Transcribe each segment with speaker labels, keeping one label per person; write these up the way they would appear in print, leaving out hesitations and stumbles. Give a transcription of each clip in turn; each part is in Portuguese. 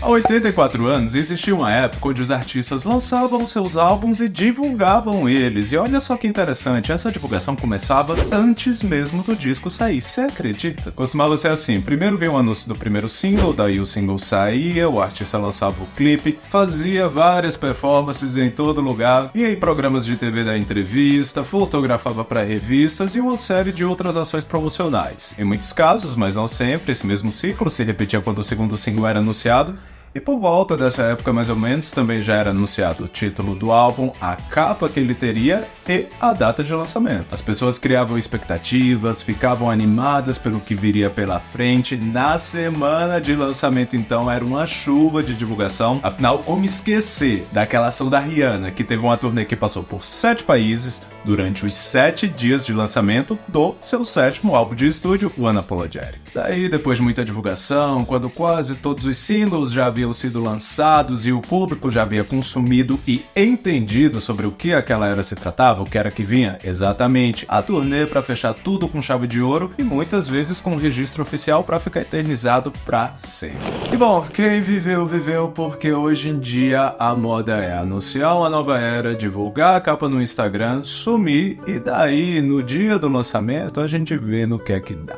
Speaker 1: Há 84 anos existia uma época onde os artistas lançavam seus álbuns e divulgavam eles. E olha só que interessante, essa divulgação começava antes mesmo do disco sair, você acredita? Costumava ser assim, primeiro veio o anúncio do primeiro single, daí o single saía, o artista lançava o clipe, fazia várias performances em todo lugar, ia em programas de TV da entrevista, fotografava para revistas e uma série de outras ações promocionais. Em muitos casos, mas não sempre, esse mesmo ciclo se repetia quando o segundo single era anunciado. E por volta dessa época mais ou menos também já era anunciado o título do álbum, a capa que ele teria e a data de lançamento. As pessoas criavam expectativas, ficavam animadas pelo que viria pela frente. Na semana de lançamento então era uma chuva de divulgação. Afinal, como esquecer daquela ação da Rihanna, que teve uma turnê que passou por 7 países durante os 7 dias de lançamento do seu 7º álbum de estúdio, Unapologetic. Daí, depois de muita divulgação, quando quase todos os singles já haviam sido lançados e o público já havia consumido e entendido sobre o que aquela era se tratava, o que era que vinha, exatamente, a turnê para fechar tudo com chave de ouro e muitas vezes com registro oficial para ficar eternizado para sempre. E bom, quem viveu, viveu, porque hoje em dia a moda é anunciar uma nova era, divulgar a capa no Instagram, sumir e daí, no dia do lançamento, a gente vê no que é que dá.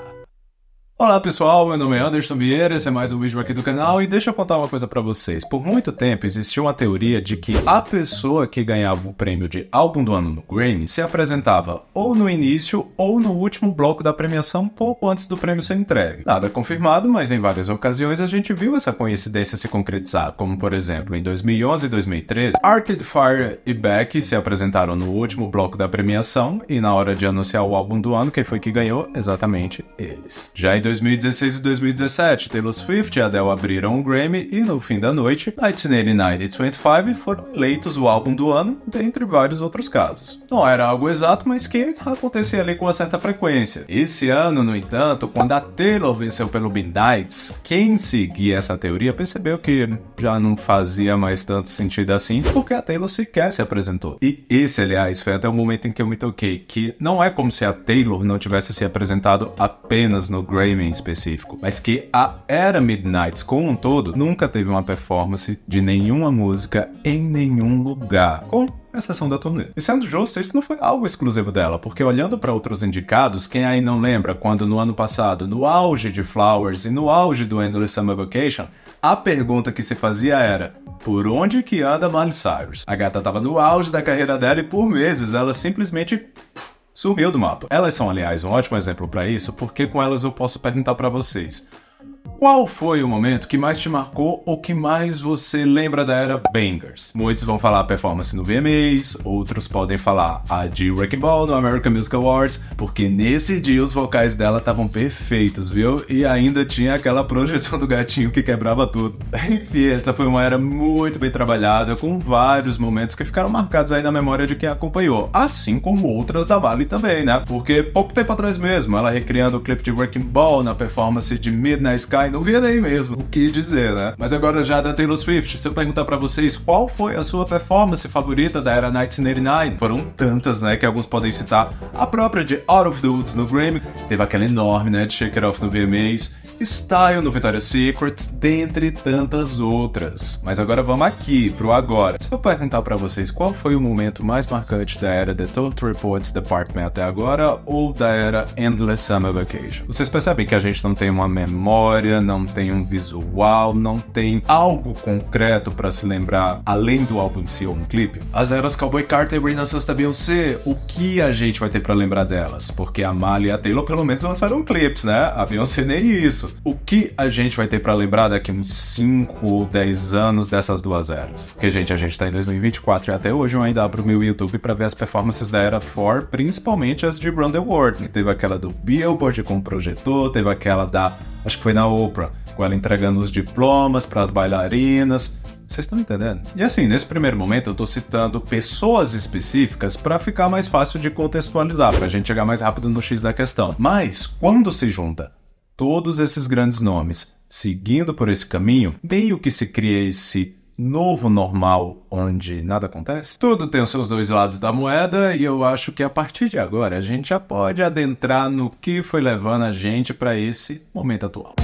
Speaker 1: Olá pessoal, meu nome é Anderson Vieira, esse é mais um vídeo aqui do canal e deixa eu contar uma coisa pra vocês. Por muito tempo existiu uma teoria de que a pessoa que ganhava o prêmio de álbum do ano no Grammy se apresentava ou no início ou no último bloco da premiação pouco antes do prêmio ser entregue. Nada confirmado, mas em várias ocasiões a gente viu essa coincidência se concretizar, como por exemplo em 2011 e 2013, Arcade Fire e Beck se apresentaram no último bloco da premiação e na hora de anunciar o álbum do ano, quem foi que ganhou? Exatamente eles. Já em 2016 e 2017, Taylor Swift e Adele abriram o Grammy e no fim da noite, 1989 e 25 foram eleitos o álbum do ano, dentre vários outros casos. Não era algo exato, mas que acontecia ali com uma certa frequência. Esse ano, no entanto, quando a Taylor venceu pelo Midnights, quem seguia essa teoria percebeu que já não fazia mais tanto sentido assim, porque a Taylor sequer se apresentou. E esse, aliás, foi até o momento em que eu me toquei, que não é como se a Taylor não tivesse se apresentado apenas no Grammy em específico, mas que a era Midnights como um todo nunca teve uma performance de nenhuma música em nenhum lugar, com exceção da turnê. E sendo justo, isso não foi algo exclusivo dela, porque olhando para outros indicados, quem aí não lembra quando no ano passado, no auge de Flowers e no auge do Endless Summer Vacation, a pergunta que se fazia era: por onde que anda Miley Cyrus? A gata tava no auge da carreira dela e por meses ela simplesmente sumiu do mapa. Elas são, aliás, um ótimo exemplo para isso, porque com elas eu posso perguntar para vocês: qual foi o momento que mais te marcou ou que mais você lembra da era Bangers? Muitos vão falar a performance no VMAs, outros podem falar a de Wrecking Ball no American Music Awards, porque nesse dia os vocais dela estavam perfeitos, viu? E ainda tinha aquela projeção do gatinho que quebrava tudo. Enfim, essa foi uma era muito bem trabalhada, com vários momentos que ficaram marcados aí na memória de quem acompanhou, assim como outras da Miley também, né? Porque pouco tempo atrás mesmo, ela recriando o clipe de Wrecking Ball na performance de Midnight Sky, não vi nem mesmo o que dizer, né? Mas agora já da Taylor Swift, se eu perguntar pra vocês qual foi a sua performance favorita da era 1989, foram tantas, né, que alguns podem citar a própria de Out of the Woods no Grammy, teve aquela enorme, né, de Shake It Off no VMAs, Style no Victoria's Secret, dentre tantas outras. Mas agora vamos aqui pro agora. Se eu perguntar pra vocês qual foi o momento mais marcante da era The Total Reports Department até agora ou da era Endless Summer Vacation, vocês percebem que a gente não tem uma memória, não tem um visual, não tem algo concreto pra se lembrar além do álbum em si ou um clipe? As eras Cowboy Carter e Renaissance da Beyoncé, o que a gente vai ter pra lembrar delas? Porque a Miley e a Taylor pelo menos lançaram clipes, né? A Beyoncé nem isso. O que a gente vai ter pra lembrar daqui uns 5 ou 10 anos dessas duas eras? Porque, gente, a gente tá em 2024 e até hoje eu ainda abro o meu YouTube pra ver as performances da era 4, principalmente as de Run the World. Teve aquela do Billboard com o projetor, teve aquela da, acho que foi na Oprah, com ela entregando os diplomas pras bailarinas. Vocês estão entendendo? E assim, nesse primeiro momento eu tô citando pessoas específicas pra ficar mais fácil de contextualizar, pra gente chegar mais rápido no X da questão. Mas, quando se junta todos esses grandes nomes seguindo por esse caminho, meio que se cria esse novo normal onde nada acontece. Tudo tem os seus dois lados da moeda e eu acho que a partir de agora a gente já pode adentrar no que foi levando a gente para esse momento atual.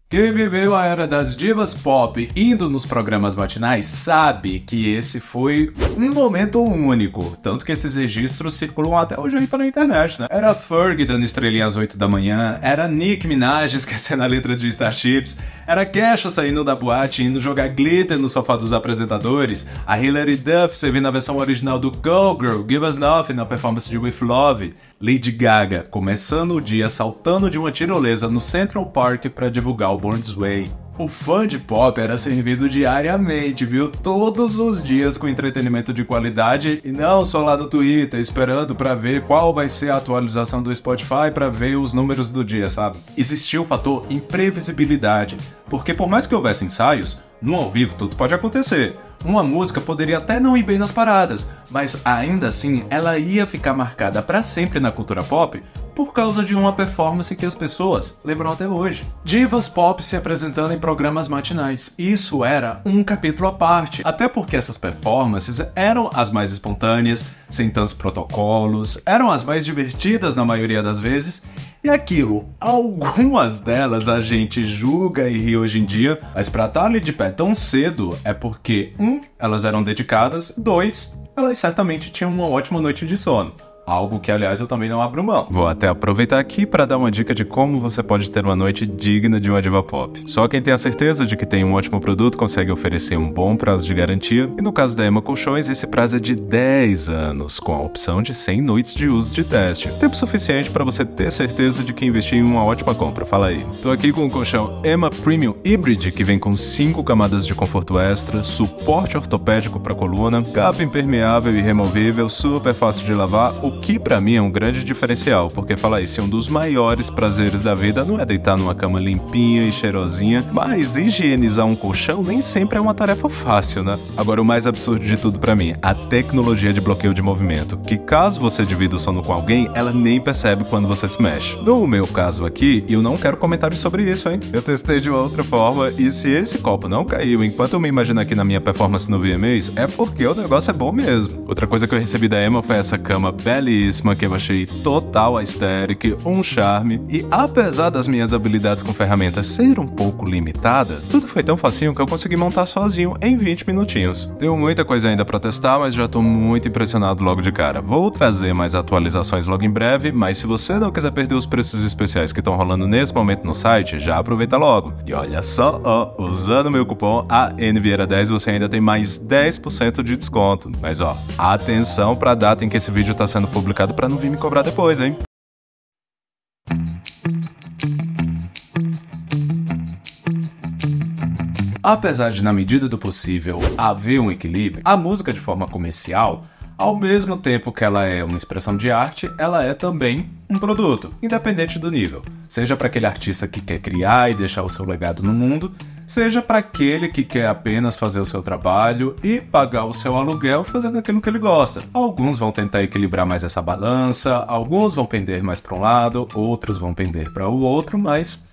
Speaker 1: Quem viveu a era das divas pop indo nos programas matinais sabe que esse foi um momento único, tanto que esses registros circulam até hoje aí pela internet, né? Era Fergie dando estrelinha às 8 da manhã, era Nicki Minaj esquecendo a letra de Starships, era Kesha saindo da boate indo jogar glitter no sofá dos apresentadores, a Hilary Duff servindo a versão original do Go Girl, Give Us Nothing na performance de With Love, Lady Gaga começando o dia saltando de uma tirolesa no Central Park para divulgar o Born This Way. O fã de pop era servido diariamente, viu? Todos os dias com entretenimento de qualidade e não só lá no Twitter, esperando pra ver qual vai ser a atualização do Spotify pra ver os números do dia, sabe? Existia o fator imprevisibilidade, porque por mais que houvesse ensaios, no ao vivo tudo pode acontecer. Uma música poderia até não ir bem nas paradas, mas ainda assim ela ia ficar marcada pra sempre na cultura pop por causa de uma performance que as pessoas lembram até hoje. Divas pop se apresentando em programas matinais. Isso era um capítulo à parte, até porque essas performances eram as mais espontâneas, sem tantos protocolos, eram as mais divertidas na maioria das vezes, e aquilo, algumas delas a gente julga e ri hoje em dia, mas pra estar ali de pé tão cedo é porque, elas eram dedicadas, 2, elas certamente tinham uma ótima noite de sono. Algo que, aliás, eu também não abro mão. Vou até aproveitar aqui para dar uma dica de como você pode ter uma noite digna de uma diva pop. Só quem tem a certeza de que tem um ótimo produto consegue oferecer um bom prazo de garantia, e no caso da Ema Colchões, esse prazo é de 10 anos, com a opção de 100 noites de uso de teste. Tempo suficiente para você ter certeza de que investir em uma ótima compra. Fala aí. Tô aqui com o colchão Ema Premium Hybrid, que vem com 5 camadas de conforto extra, suporte ortopédico para coluna, capa impermeável e removível, super fácil de lavar, o que pra mim é um grande diferencial, porque fala aí, se um dos maiores prazeres da vida não é deitar numa cama limpinha e cheirosinha, mas higienizar um colchão nem sempre é uma tarefa fácil, né? Agora o mais absurdo de tudo pra mim, a tecnologia de bloqueio de movimento, que caso você divida o sono com alguém, ela nem percebe quando você se mexe. No meu caso aqui, eu não quero comentários sobre isso, hein? Eu testei de uma outra forma, e se esse copo não caiu enquanto eu me imagino aqui na minha performance no VMAs, é porque o negócio é bom mesmo. Outra coisa que eu recebi da Ema foi essa cama belíssima, que eu achei total aesthetic, um charme, e apesar das minhas habilidades com ferramentas ser um pouco limitada, tudo foi tão facinho que eu consegui montar sozinho em 20 minutinhos. Tenho muita coisa ainda pra testar, mas já tô muito impressionado logo de cara. Vou trazer mais atualizações logo em breve, mas se você não quiser perder os preços especiais que estão rolando nesse momento no site, já aproveita logo. E olha só, usando meu cupom ANVieira10 você ainda tem mais 10% de desconto. Mas atenção pra data em que esse vídeo tá sendo publicado pra não vir me cobrar depois, hein? Apesar de, na medida do possível, haver um equilíbrio, a música de forma comercial, ao mesmo tempo que ela é uma expressão de arte, ela é também um produto, independente do nível. Seja para aquele artista que quer criar e deixar o seu legado no mundo, seja para aquele que quer apenas fazer o seu trabalho e pagar o seu aluguel fazendo aquilo que ele gosta. Alguns vão tentar equilibrar mais essa balança, alguns vão pender mais para um lado, outros vão pender para o outro, mas,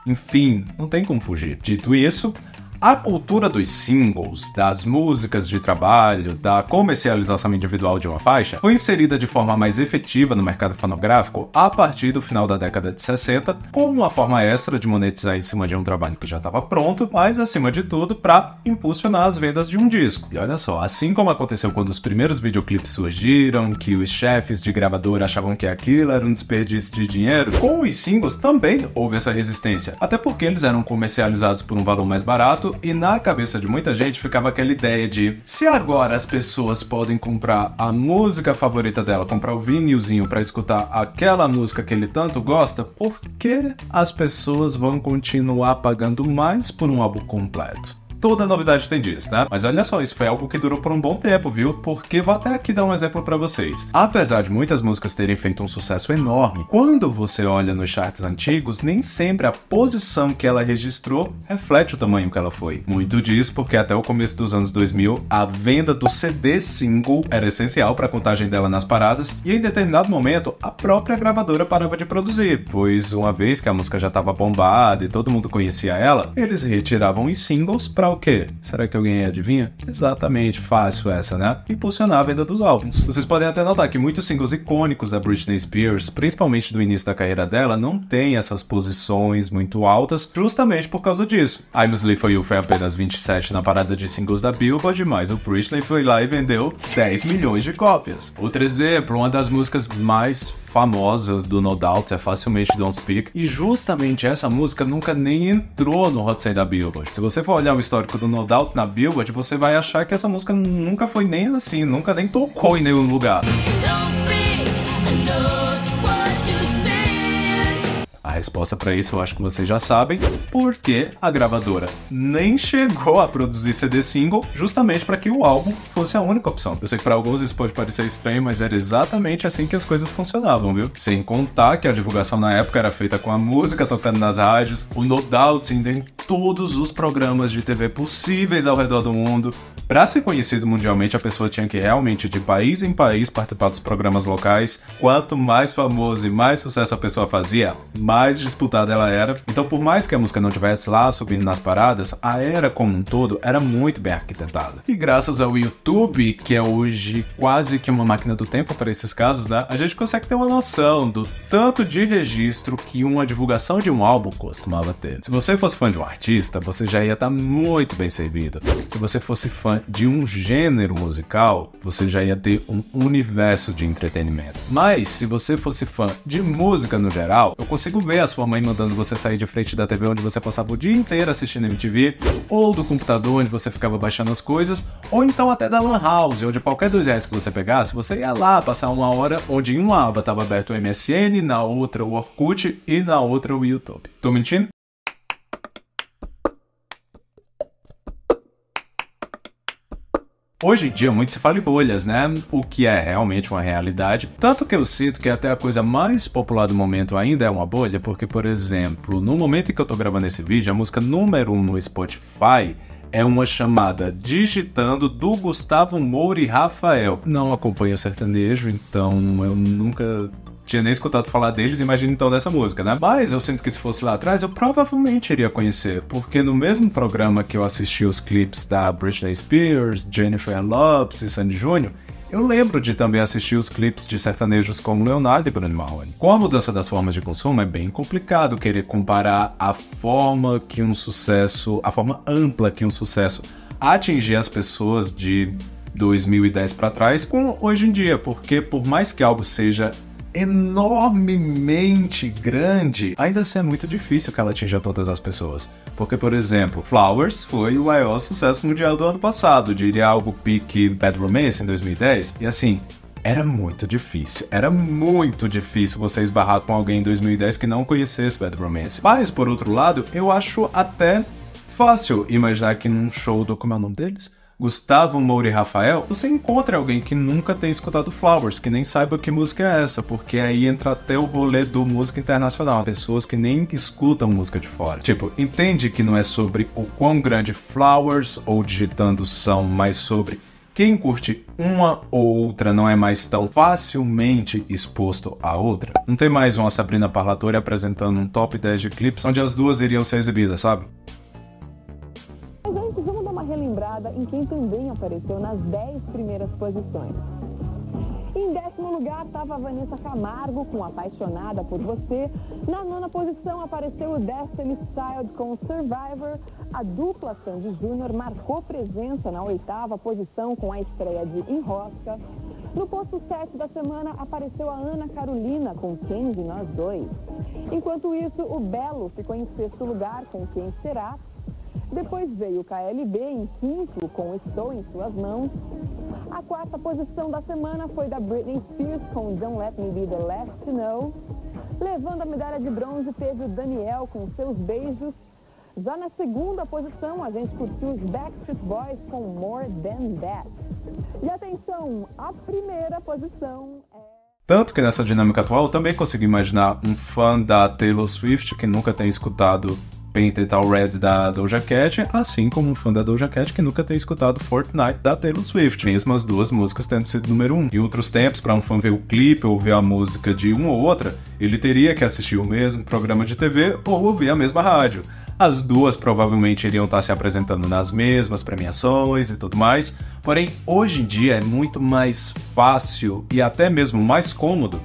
Speaker 1: enfim, não tem como fugir. Dito isso, a cultura dos singles, das músicas de trabalho, da comercialização individual de uma faixa, foi inserida de forma mais efetiva no mercado fonográfico a partir do final da década de 60, como uma forma extra de monetizar em cima de um trabalho que já estava pronto, mas acima de tudo para impulsionar as vendas de um disco. E olha só, assim como aconteceu quando os primeiros videoclipes surgiram, que os chefes de gravadora achavam que aquilo era um desperdício de dinheiro, com os singles também houve essa resistência, até porque eles eram comercializados por um valor mais barato, e na cabeça de muita gente ficava aquela ideia de, se agora as pessoas podem comprar a música favorita dela, comprar o vinilzinho pra escutar aquela música que ele tanto gosta, por que as pessoas vão continuar pagando mais por um álbum completo? Toda novidade tem disso, né? Mas olha só, isso foi algo que durou por um bom tempo, viu? Porque vou até aqui dar um exemplo pra vocês. Apesar de muitas músicas terem feito um sucesso enorme, quando você olha nos charts antigos, nem sempre a posição que ela registrou reflete o tamanho que ela foi. Muito disso porque até o começo dos anos 2000, a venda do CD single era essencial para a contagem dela nas paradas, e em determinado momento, a própria gravadora parava de produzir, pois uma vez que a música já estava bombada e todo mundo conhecia ela, eles retiravam os singles para o quê? Será que alguém adivinha? Exatamente, fácil essa, né? Impulsionar a venda dos álbuns. Vocês podem até notar que muitos singles icônicos da Britney Spears, principalmente do início da carreira dela, não tem essas posições muito altas, justamente por causa disso. I'm Sleep For You foi apenas 27 na parada de singles da Billboard, mas o Britney foi lá e vendeu 10 milhões de cópias. Outro exemplo, uma das músicas mais famosas do No Doubt é facilmente Don't Speak, e justamente essa música nunca nem entrou no Hot 100 da Billboard. Se você for olhar o histórico do No Doubt na Billboard, você vai achar que essa música nunca foi nem assim, nunca nem tocou em nenhum lugar. A resposta pra isso eu acho que vocês já sabem, porque a gravadora nem chegou a produzir CD single justamente para que o álbum fosse a única opção. Eu sei que para alguns isso pode parecer estranho, mas era exatamente assim que as coisas funcionavam, viu? Sem contar que a divulgação na época era feita com a música tocando nas rádios, o No Doubt ainda em todos os programas de TV possíveis ao redor do mundo. Para ser conhecido mundialmente, a pessoa tinha que realmente, de país em país, participar dos programas locais. Quanto mais famoso e mais sucesso a pessoa fazia, mais disputada ela era. Então, por mais que a música não estivesse lá subindo nas paradas, a era como um todo era muito bem arquitetada. E graças ao YouTube, que é hoje quase que uma máquina do tempo para esses casos, né, a gente consegue ter uma noção do tanto de registro que uma divulgação de um álbum costumava ter. Se você fosse fã de um artista, você já ia estar muito bem servido. Se você fosse fã de um gênero musical, você já ia ter um universo de entretenimento. Mas, se você fosse fã de música no geral, eu consigo ver a sua mãe mandando você sair de frente da TV onde você passava o dia inteiro assistindo MTV, ou do computador onde você ficava baixando as coisas, ou então até da Lan House, onde qualquer R$2 que você pegasse, você ia lá passar uma hora onde em uma aba estava aberto o MSN, na outra o Orkut e na outra o YouTube. Tô mentindo? Hoje em dia muito se fala em bolhas, né? O que é realmente uma realidade. Tanto que eu sinto que até a coisa mais popular do momento ainda é uma bolha, porque, por exemplo, no momento em que eu tô gravando esse vídeo, a música número 1 no Spotify é uma chamada Digitando do Gustavo Moura e Rafael. Não acompanho o sertanejo, então eu nunca tinha nem escutado falar deles, imagina então dessa música, né? Mas eu sinto que se fosse lá atrás, eu provavelmente iria conhecer, porque no mesmo programa que eu assisti os clipes da Britney Spears, Jennifer Lopez e Sandy Júnior, eu lembro de também assistir os clipes de sertanejos como Leonardo e Bruno Marrone. Com a mudança das formas de consumo, é bem complicado querer comparar a forma que um sucesso, a forma ampla que um sucesso atingir as pessoas de 2010 para trás com hoje em dia, porque por mais que algo seja enormemente grande, ainda assim é muito difícil que ela atinja todas as pessoas. Porque, por exemplo, Flowers foi o maior sucesso mundial do ano passado, diria algo pique Bad Romance em 2010, e assim, era muito difícil você esbarrar com alguém em 2010 que não conhecesse Bad Romance. Mas, por outro lado, eu acho até fácil imaginar que num show do... como é o nome deles? Gustavo Moura e Rafael, você encontra alguém que nunca tenha escutado Flowers, que nem saiba que música é essa, porque aí entra até o rolê do música internacional, pessoas que nem escutam música de fora. Tipo, entende que não é sobre o quão grande Flowers ou Digitando são, mas sobre quem curte uma ou outra não é mais tão facilmente exposto à outra. Não tem mais uma Sabrina Parlatore apresentando um top 10 de clipes onde as duas iriam ser exibidas, sabe?
Speaker 2: Relembrada em quem também apareceu nas 10 primeiras posições. Em 10º lugar estava Vanessa Camargo com Apaixonada por Você. Na 9ª posição apareceu o Destiny's Child com Survivor. A dupla Sandy Júnior marcou presença na 8ª posição com a estreia de Enrosca. No posto 7 da semana apareceu a Ana Carolina com Quem de Nós Dois. Enquanto isso, o Belo ficou em 6º lugar com Quem Será. Depois veio o KLB em 5º com Estou em Suas Mãos. A 4ª posição da semana foi da Britney Spears com Don't Let Me Be The Last to Know. Levando a medalha de bronze teve o Daniel com Seus Beijos. Já na 2ª posição a gente curtiu os Backstreet Boys com More Than That. E atenção, a 1ª posição é...
Speaker 1: Tanto que nessa dinâmica atual eu também consigo imaginar um fã da Taylor Swift que nunca tem escutado Painted All Red da Doja Cat, assim como um fã da Doja Cat que nunca tem escutado Fortnite da Taylor Swift, mesmo as duas músicas tendo sido número 1. Em outros tempos, para um fã ver o clipe ou ver a música de uma ou outra, ele teria que assistir o mesmo programa de TV ou ouvir a mesma rádio. As duas provavelmente iriam estar se apresentando nas mesmas premiações e tudo mais. Porém, hoje em dia é muito mais fácil e até mesmo mais cômodo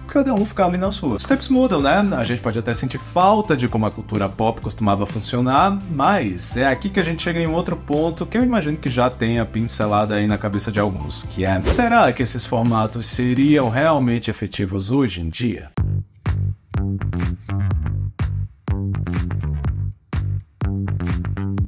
Speaker 1: cada um ficar ali na sua. Os tempos mudam, né? A gente pode até sentir falta de como a cultura pop costumava funcionar, mas é aqui que a gente chega em um outro ponto que eu imagino que já tenha pincelado aí na cabeça de alguns, que é: será que esses formatos seriam realmente efetivos hoje em dia?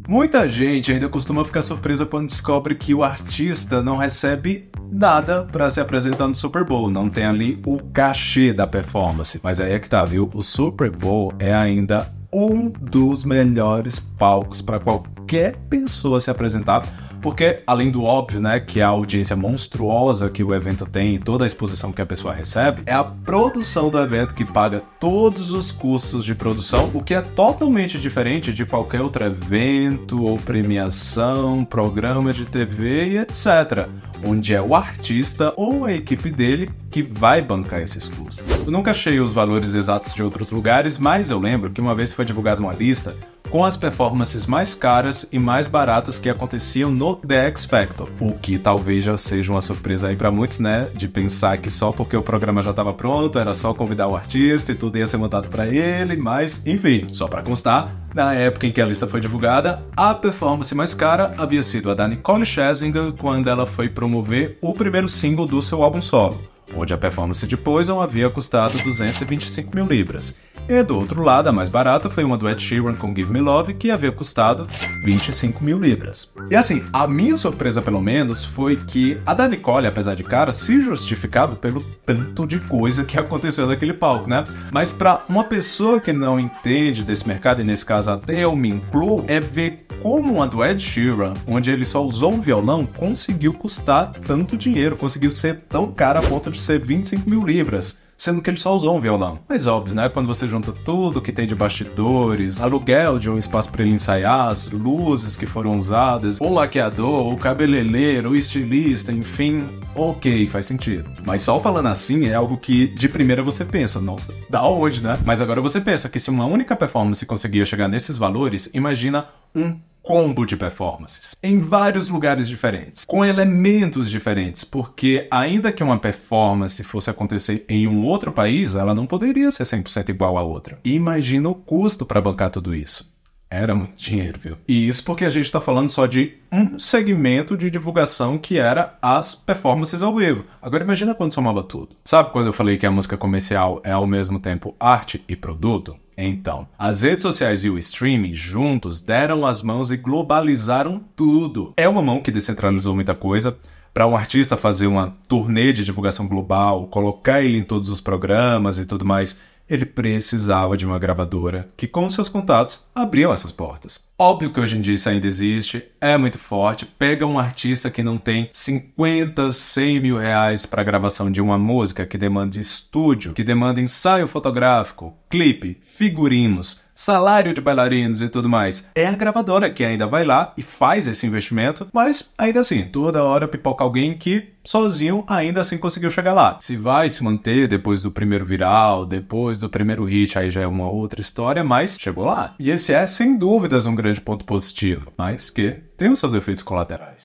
Speaker 1: Muita gente ainda costuma ficar surpresa quando descobre que o artista não recebe nada para se apresentar no Super Bowl, não tem ali o cachê da performance. Mas aí é que tá, viu? O Super Bowl é ainda um dos melhores palcos para qualquer pessoa se apresentar, porque além do óbvio, né, que é a audiência monstruosa que o evento tem e toda a exposição que a pessoa recebe, é a produção do evento que paga todos os custos de produção, o que é totalmente diferente de qualquer outro evento ou premiação, programa de TV e etc., onde é o artista ou a equipe dele que vai bancar esses custos. Eu nunca achei os valores exatos de outros lugares, mas eu lembro que uma vez foi divulgada uma lista com as performances mais caras e mais baratas que aconteciam no The X Factor, o que talvez já seja uma surpresa aí pra muitos, né, de pensar que só porque o programa já estava pronto, era só convidar o artista e tudo ia ser montado pra ele, mas, enfim, só pra constar, na época em que a lista foi divulgada, a performance mais cara havia sido a da Nicole Scherzinger quando ela foi promover o primeiro single do seu álbum solo, onde a performance de Poison havia custado 225 mil libras. E do outro lado, a mais barata foi uma do Ed Sheeran com Give Me Love, que havia custado 25 mil libras. E assim, a minha surpresa pelo menos foi que a da Nicole, apesar de cara, se justificava pelo tanto de coisa que aconteceu naquele palco, né? Mas pra uma pessoa que não entende desse mercado, e nesse caso até eu me incluo, é ver como a do Ed Sheeran, onde ele só usou um violão, conseguiu custar tanto dinheiro, conseguiu ser tão cara a ponto de ser 25 mil libras. Sendo que ele só usou um violão. Mas óbvio, né? Quando você junta tudo que tem de bastidores, aluguel de um espaço para ele ensaiar, as luzes que foram usadas, o laqueador, o cabeleireiro, o estilista, enfim, ok, faz sentido. Mas só falando assim é algo que de primeira você pensa, nossa, da onde, né? Mas agora você pensa que se uma única performance conseguia chegar nesses valores, imagina um combo de performances, em vários lugares diferentes, com elementos diferentes, porque ainda que uma performance fosse acontecer em um outro país, ela não poderia ser 100% igual à outra. Imagina o custo para bancar tudo isso. Era muito dinheiro, viu? E isso porque a gente está falando só de um segmento de divulgação que era as performances ao vivo. Agora imagina quando somava tudo. Sabe quando eu falei que a música comercial é ao mesmo tempo arte e produto? Então, as redes sociais e o streaming juntos deram as mãos e globalizaram tudo. É uma mão que descentralizou muita coisa. Para um artista fazer uma turnê de divulgação global, colocar ele em todos os programas e tudo mais, ele precisava de uma gravadora que, com seus contatos, abriam essas portas. Óbvio que hoje em dia isso ainda existe, é muito forte. Pega um artista que não tem 50, 100 mil reais para a gravação de uma música que demanda estúdio, que demanda ensaio fotográfico, clipe, figurinos, salário de bailarinos e tudo mais. É a gravadora que ainda vai lá e faz esse investimento, mas ainda assim, toda hora pipoca alguém que sozinho ainda assim conseguiu chegar lá. Se vai se manter depois do primeiro viral, depois do primeiro hit, aí já é uma outra história, mas chegou lá. E esse é, sem dúvidas, um grande ponto positivo, mas que tem os seus efeitos colaterais.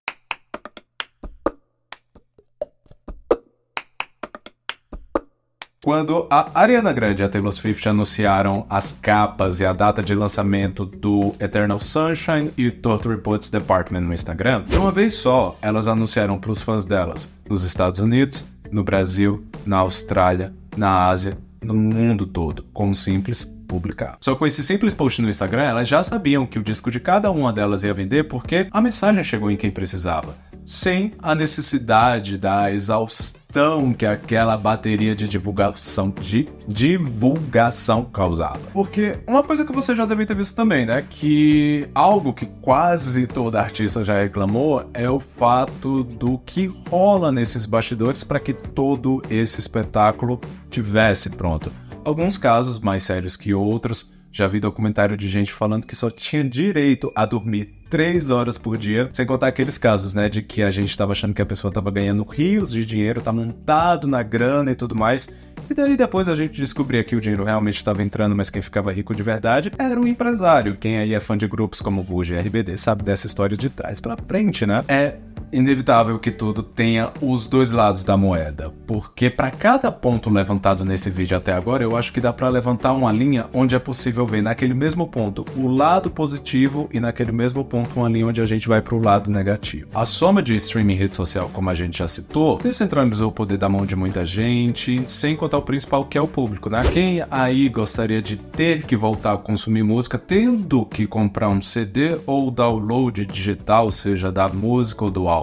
Speaker 1: Quando a Ariana Grande e a Taylor Swift anunciaram as capas e a data de lançamento do Eternal Sunshine e Total Reports Department no Instagram, de uma vez só, elas anunciaram para os fãs delas nos Estados Unidos, no Brasil, na Austrália, na Ásia, no mundo todo, com um simples publicar. Só com esse simples post no Instagram, elas já sabiam que o disco de cada uma delas ia vender porque a mensagem chegou em quem precisava, sem a necessidade da exaustão que aquela bateria de divulgação causava. Porque uma coisa que você já deve ter visto também, né, que algo que quase toda artista já reclamou é o fato do que rola nesses bastidores para que todo esse espetáculo tivesse pronto. Alguns casos mais sérios que outros, já vi documentário de gente falando que só tinha direito a dormir 3 horas por dia, sem contar aqueles casos, né, de que a gente tava achando que a pessoa tava ganhando rios de dinheiro, tá montado na grana e tudo mais, E daí depois a gente descobria que o dinheiro realmente estava entrando, mas quem ficava rico de verdade era o empresário. Quem aí é fã de grupos como Buja e RBD sabe dessa história de trás pra frente, né? É inevitável que tudo tenha os dois lados da moeda, porque para cada ponto levantado nesse vídeo até agora, eu acho que dá para levantar uma linha onde é possível ver naquele mesmo ponto o lado positivo e naquele mesmo ponto uma linha onde a gente vai para o lado negativo. A soma de streaming e rede social, como a gente já citou, descentralizou o poder da mão de muita gente, sem contar o principal, que é o público, né? Quem aí gostaria de ter que voltar a consumir música tendo que comprar um CD ou download digital, seja da música ou do álbum?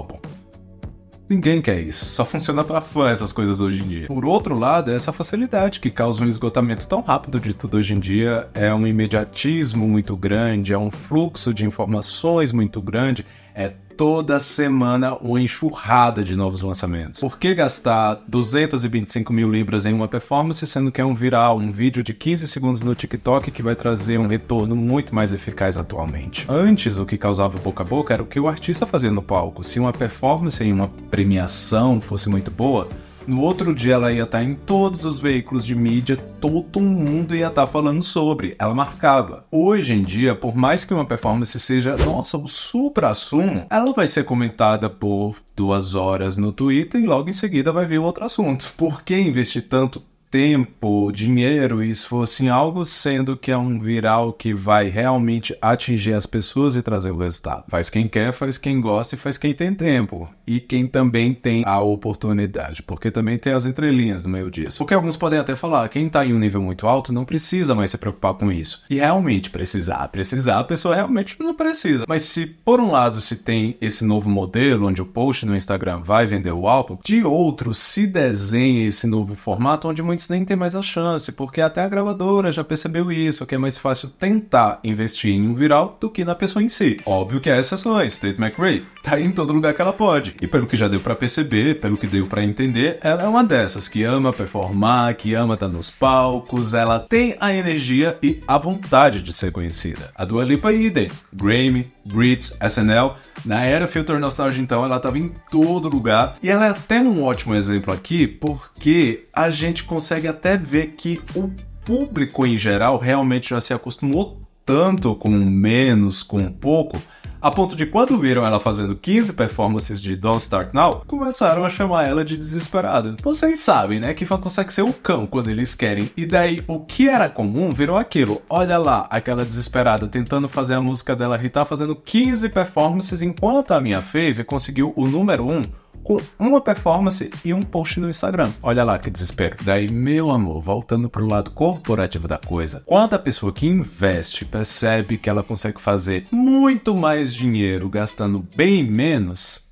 Speaker 1: Ninguém quer isso, só funciona para fã essas coisas hoje em dia. Por outro lado, é essa facilidade que causa um esgotamento tão rápido de tudo hoje em dia, é um imediatismo muito grande, é um fluxo de informações muito grande, é toda semana uma enxurrada de novos lançamentos. Por que gastar 225 mil libras em uma performance, sendo que é um viral, um vídeo de 15 segundos no TikTok que vai trazer um retorno muito mais eficaz atualmente? Antes, o que causava boca a boca era o que o artista fazia no palco. Se uma performance em uma premiação fosse muito boa, no outro dia ela ia estar em todos os veículos de mídia, todo mundo ia estar falando sobre, ela marcava. Hoje em dia, por mais que uma performance seja, nossa, o supra-assumo, ela vai ser comentada por 2 horas no Twitter e logo em seguida vai vir outro assunto. Por que investir tanto tempo, dinheiro, isso fosse em algo, sendo que é um viral que vai realmente atingir as pessoas e trazer o resultado? Faz quem quer, faz quem gosta e faz quem tem tempo. E quem também tem a oportunidade, porque também tem as entrelinhas no meio disso. Porque alguns podem até falar, quem tá em um nível muito alto não precisa mais se preocupar com isso. E realmente precisar, a pessoa realmente não precisa. Mas se por um lado se tem esse novo modelo, onde o post no Instagram vai vender o álbum, de outro se desenha esse novo formato, onde muitos nem tem mais a chance, porque até a gravadora já percebeu isso, que é mais fácil tentar investir em um viral do que na pessoa em si. Óbvio que há exceções, Tate McRae tá em todo lugar que ela pode. E pelo que já deu pra perceber, pelo que deu pra entender, ela é uma dessas, que ama performar, que ama estar nos palcos, ela tem a energia e a vontade de ser conhecida. A Dua Lipa idem, Grammy, Brits, SNL, na era Filter Nostalgia então ela tava em todo lugar, e ela é até um ótimo exemplo aqui, porque a gente consegue até ver que o público em geral realmente já se acostumou tanto com menos, com pouco, a ponto de quando viram ela fazendo 15 performances de Don't Start Now, começaram a chamar ela de desesperada. Vocês sabem, né, que fã consegue ser o cão quando eles querem, e daí o que era comum virou aquilo. Olha lá, aquela desesperada tentando fazer a música dela hitar, fazendo 15 performances, enquanto a minha fave conseguiu o número 1 com uma performance e um post no Instagram. Olha lá que desespero. Daí, meu amor, voltando pro lado corporativo da coisa, quando a pessoa que investe percebe que ela consegue fazer muito mais dinheiro gastando bem menos,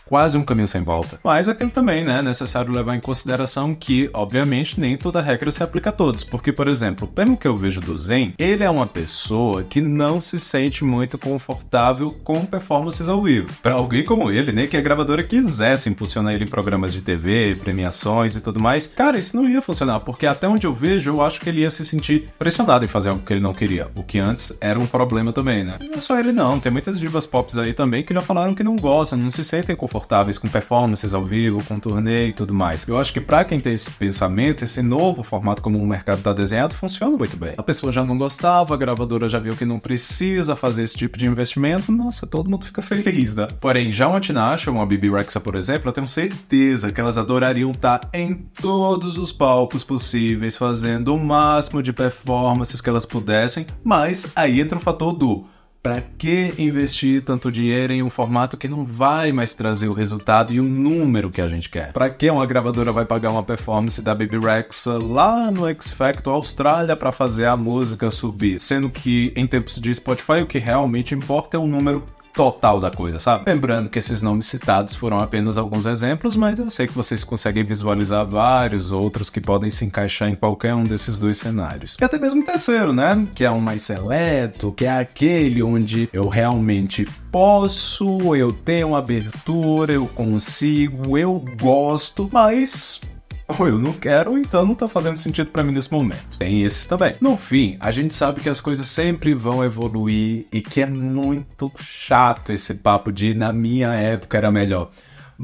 Speaker 1: quase um caminho sem volta. Mas aquilo também, né, é necessário levar em consideração que, obviamente, nem toda regra se aplica a todos. Porque, por exemplo, pelo que eu vejo do Zen, ele é uma pessoa que não se sente muito confortável com performances ao vivo. Pra alguém como ele, nem que a gravadora quisesse impulsionar ele em programas de TV, premiações e tudo mais, cara, isso não ia funcionar, porque até onde eu vejo, eu acho que ele ia se sentir pressionado em fazer algo que ele não queria, o que antes era um problema também, né? Não é só ele não, tem muitas divas pop aí também que já falaram que não gostam, não se sentem confortáveis com performances ao vivo, com turnê e tudo mais. Eu acho que pra quem tem esse pensamento, esse novo formato como o mercado tá desenhado, funciona muito bem. A pessoa já não gostava, a gravadora já viu que não precisa fazer esse tipo de investimento, nossa, todo mundo fica feliz, né? Porém, já uma Tinashe, uma Bebe Rexha, por exemplo, eu tenho certeza que elas adorariam estar em todos os palcos possíveis, fazendo o máximo de performances que elas pudessem, mas aí entra o fator do pra que investir tanto dinheiro em um formato que não vai mais trazer o resultado e o número que a gente quer? Pra que uma gravadora vai pagar uma performance da Bebe Rexha lá no X Factor Austrália pra fazer a música subir? Sendo que em tempos de Spotify o que realmente importa é o número total da coisa, sabe? Lembrando que esses nomes citados foram apenas alguns exemplos, mas eu sei que vocês conseguem visualizar vários outros que podem se encaixar em qualquer um desses dois cenários. E até mesmo o terceiro, né? Que é um mais seleto, que é aquele onde eu realmente posso, eu tenho uma abertura, eu consigo, eu gosto, mas ou eu não quero, então não tá fazendo sentido pra mim nesse momento. Tem esses também. No fim, a gente sabe que as coisas sempre vão evoluir e que é muito chato esse papo de na minha época era melhor.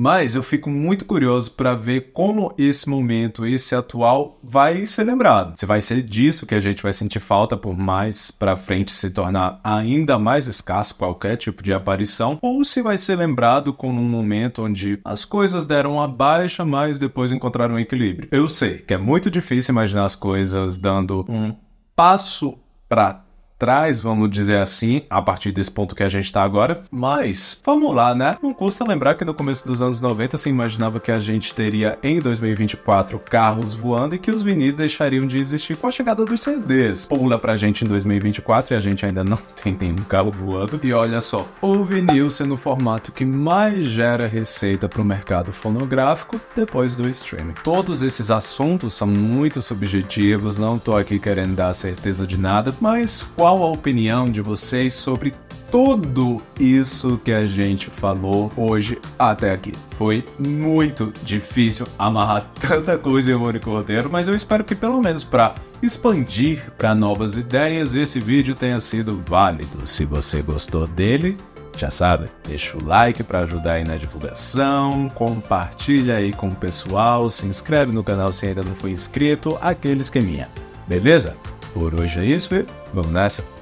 Speaker 1: Mas eu fico muito curioso para ver como esse momento, esse atual, vai ser lembrado. Se vai ser disso que a gente vai sentir falta por mais para frente se tornar ainda mais escasso qualquer tipo de aparição, ou se vai ser lembrado como um momento onde as coisas deram uma baixa, mas depois encontraram um equilíbrio. Eu sei que é muito difícil imaginar as coisas dando um passo para trás, vamos dizer assim, a partir desse ponto que a gente tá agora, mas vamos lá, né? Não custa lembrar que no começo dos anos 90 se imaginava que a gente teria em 2024 carros voando e que os vinis deixariam de existir com a chegada dos CDs. Pula pra gente em 2024 e a gente ainda não tem nenhum carro voando. E olha só, o vinil sendo o formato que mais gera receita pro mercado fonográfico depois do streaming. Todos esses assuntos são muito subjetivos, não tô aqui querendo dar certeza de nada, mas qual a opinião de vocês sobre tudo isso que a gente falou hoje até aqui? Foi muito difícil amarrar tanta coisa em um único roteiro, mas eu espero que pelo menos para expandir para novas ideias, esse vídeo tenha sido válido. Se você gostou dele, já sabe, deixa o like para ajudar aí na divulgação, compartilha aí com o pessoal, se inscreve no canal se ainda não foi inscrito, aquele esqueminha, beleza? Por hoje é isso e vamos nessa.